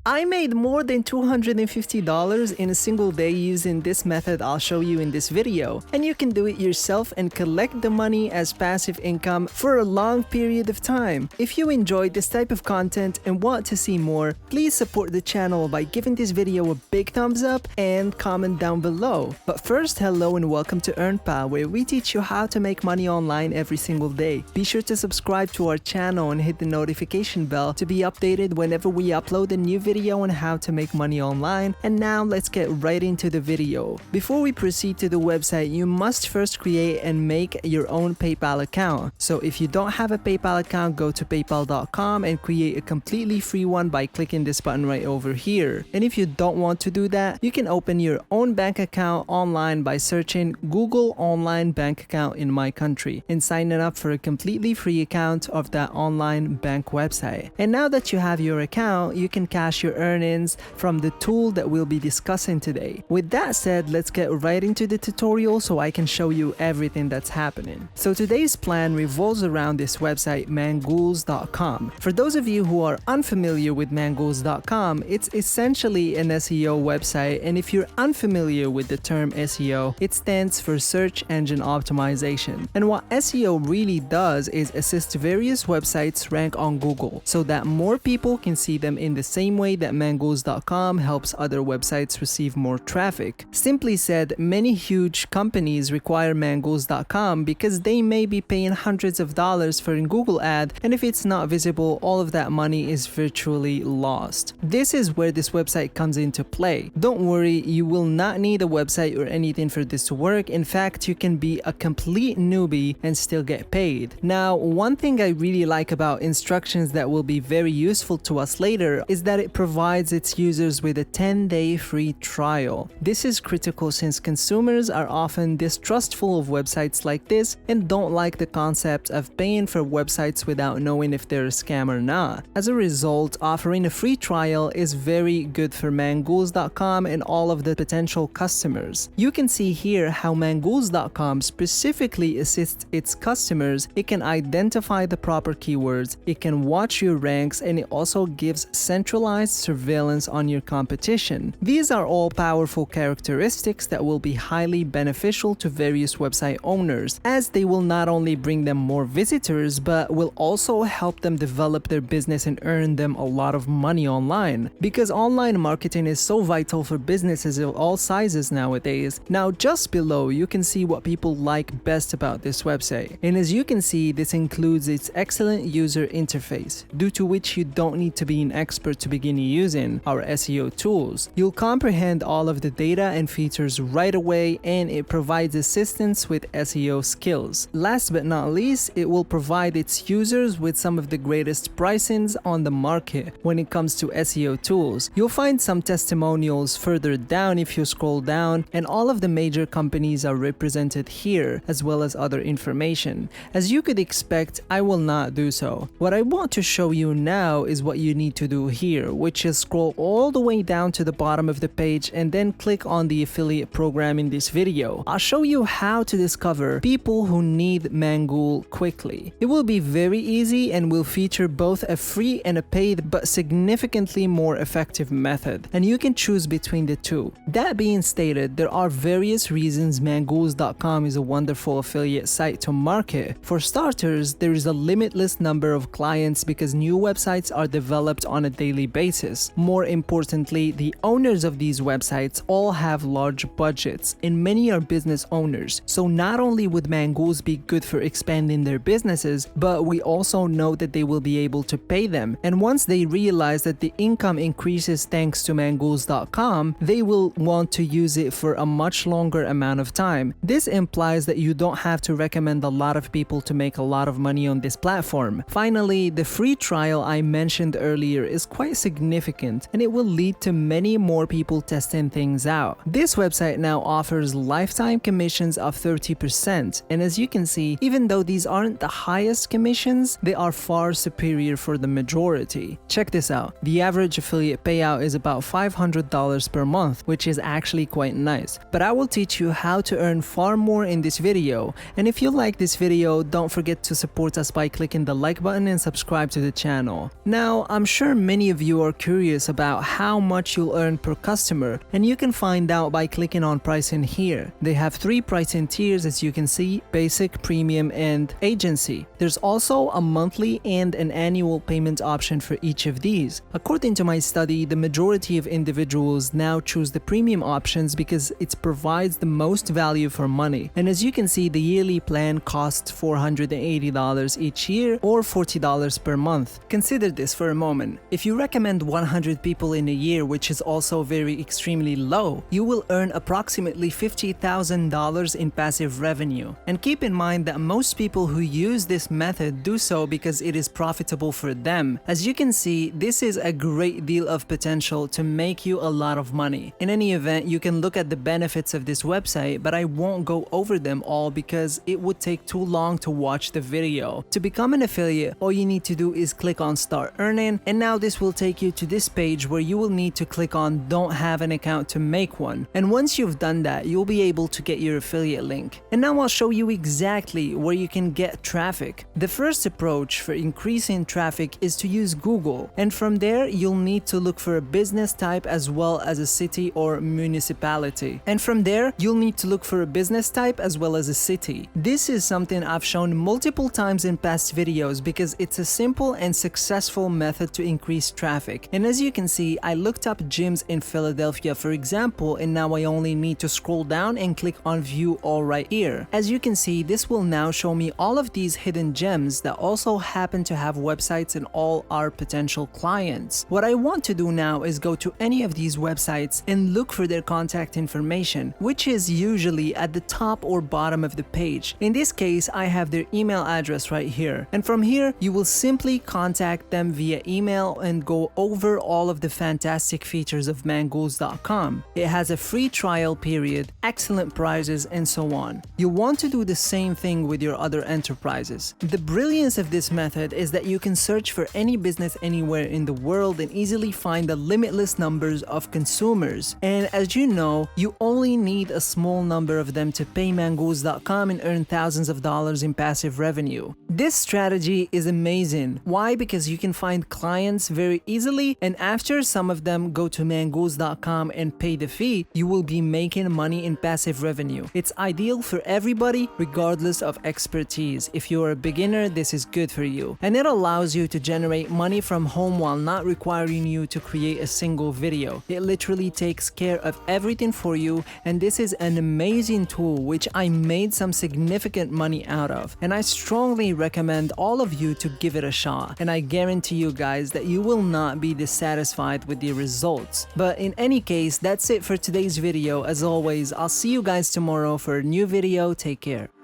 I made more than $250 in a single day using this method I'll show you in this video, and you can do it yourself and collect the money as passive income for a long period of time. If you enjoyed this type of content and want to see more, please support the channel by giving this video a big thumbs up and comment down below. But first, hello and welcome to EarnPal, where we teach you how to make money online every single day. Be sure to subscribe to our channel and hit the notification bell to be updated whenever we upload a new video on how to make money online. And now let's get right into the video. Before we proceed to the website, you must first create and make your own PayPal account. So if you don't have a PayPal account, go to paypal.com and create a completely free one by clicking this button right over here. And if you don't want to do that, you can open your own bank account online by searching Google Online Bank Account in my country and signing up for a completely free account of that online bank website. And now that you have your account, you can cash your earnings from the tool that we'll be discussing today. With that said, let's get right into the tutorial so I can show you everything that's happening. So today's plan revolves around this website, Mangools.com. For those of you who are unfamiliar with Mangools.com, it's essentially an SEO website, and if you're unfamiliar with the term SEO, it stands for Search Engine Optimization. And what SEO really does is assist various websites rank on Google so that more people can see them in the same way that Mangools.com helps other websites receive more traffic. Simply said, many huge companies require Mangools.com because they may be paying hundreds of dollars for a Google ad, and if it's not visible, all of that money is virtually lost. This is where this website comes into play. Don't worry, you will not need a website or anything for this to work. In fact, you can be a complete newbie and still get paid. Now, one thing I really like about instructions that will be very useful to us later is that it provides its users with a 10-day free trial. This is critical since consumers are often distrustful of websites like this and don't like the concept of paying for websites without knowing if they're a scam or not. As a result, offering a free trial is very good for Mangools.com and all of the potential customers. You can see here how Mangools.com specifically assists its customers. It can identify the proper keywords, it can watch your ranks, and it also gives centralized surveillance on your competition. These are all powerful characteristics that will be highly beneficial to various website owners, as they will not only bring them more visitors, but will also help them develop their business and earn them a lot of money online. Because online marketing is so vital for businesses of all sizes nowadays. Now, just below, you can see what people like best about this website. And as you can see, this includes its excellent user interface, due to which you don't need to be an expert to begin using our SEO tools. You'll comprehend all of the data and features right away, and it provides assistance with SEO skills. Last but not least, it will provide its users with some of the greatest pricings on the market when it comes to SEO tools. You'll find some testimonials further down if you scroll down, and all of the major companies are represented here, as well as other information. As you could expect, I will not do so. What I want to show you now is what you need to do here, which is scroll all the way down to the bottom of the page and then click on the affiliate program in this video. I'll show you how to discover people who need Mangool quickly. It will be very easy and will feature both a free and a paid but significantly more effective method, and you can choose between the two. That being stated, there are various reasons Mangools.com is a wonderful affiliate site to market. For starters, there is a limitless number of clients because new websites are developed on a daily basis. More importantly, the owners of these websites all have large budgets, and many are business owners. So not only would Mangools be good for expanding their businesses, but we also know that they will be able to pay them. And once they realize that the income increases thanks to Mangools.com, they will want to use it for a much longer amount of time. This implies that you don't have to recommend a lot of people to make a lot of money on this platform. Finally, the free trial I mentioned earlier is quite significant, and it will lead to many more people testing things out. This website now offers lifetime commissions of 30%, and as you can see, even though these aren't the highest commissions, they are far superior for the majority. Check this out. The average affiliate payout is about $500 per month, which is actually quite nice. But I will teach you how to earn far more in this video, and if you like this video, don't forget to support us by clicking the like button and subscribe to the channel. Now, I'm sure many of you are are curious about how much you'll earn per customer, and you can find out by clicking on pricing here. They have 3 pricing tiers, as you can see: basic, premium, and agency. There's also a monthly and an annual payment option for each of these. According to my study, the majority of individuals now choose the premium options because it provides the most value for money. And as you can see, the yearly plan costs $480 each year or $40 per month. Consider this for a moment. If you recommend 100 people in a year, which is also very extremely low, you will earn approximately $50,000 in passive revenue. And keep in mind that most people who use this method do so because it is profitable for them. As you can see, this is a great deal of potential to make you a lot of money. In any event, you can look at the benefits of this website, but I won't go over them all because it would take too long to watch the video. To become an affiliate, all you need to do is click on Start Earning, and now this will take you to this page where you will need to click on Don't have an account to make one. And once you've done that, you'll be able to get your affiliate link. And now I'll show you exactly where you can get traffic. The first approach for increasing traffic is to use Google, and from there you'll need to look for a business type as well as a city or municipality. And from there you'll need to look for a business type as well as a city. This is something I've shown multiple times in past videos because it's a simple and successful method to increase traffic. And as you can see, I looked up gyms in Philadelphia, for example, and now I only need to scroll down and click on View All right here. As you can see, this will now show me all of these hidden gems that also happen to have websites and all our potential clients. What I want to do now is go to any of these websites and look for their contact information, which is usually at the top or bottom of the page. In this case, I have their email address right here. And from here, you will simply contact them via email and go over all of the fantastic features of Mangools.com. It has a free trial period, excellent prizes, and so on. You want to do the same thing with your other enterprises. The brilliance of this method is that you can search for any business anywhere in the world and easily find the limitless numbers of consumers. And as you know, you only need a small number of them to pay Mangools.com and earn thousands of dollars in passive revenue. This strategy is amazing. Why? Because you can find clients very easily, and after some of them go to Mangools.com and pay the fee, you will be making money in passive revenue. It's ideal for everybody regardless of expertise. If you're a beginner, this is good for you. And it allows you to generate money from home while not requiring you to create a single video. It literally takes care of everything for you, and this is an amazing tool which I made some significant money out of. And I strongly recommend all of you to give it a shot. And I guarantee you guys that you will not be dissatisfied with the results. But in any case, that's it for today's video. As always, I'll see you guys tomorrow for a new video. Take care.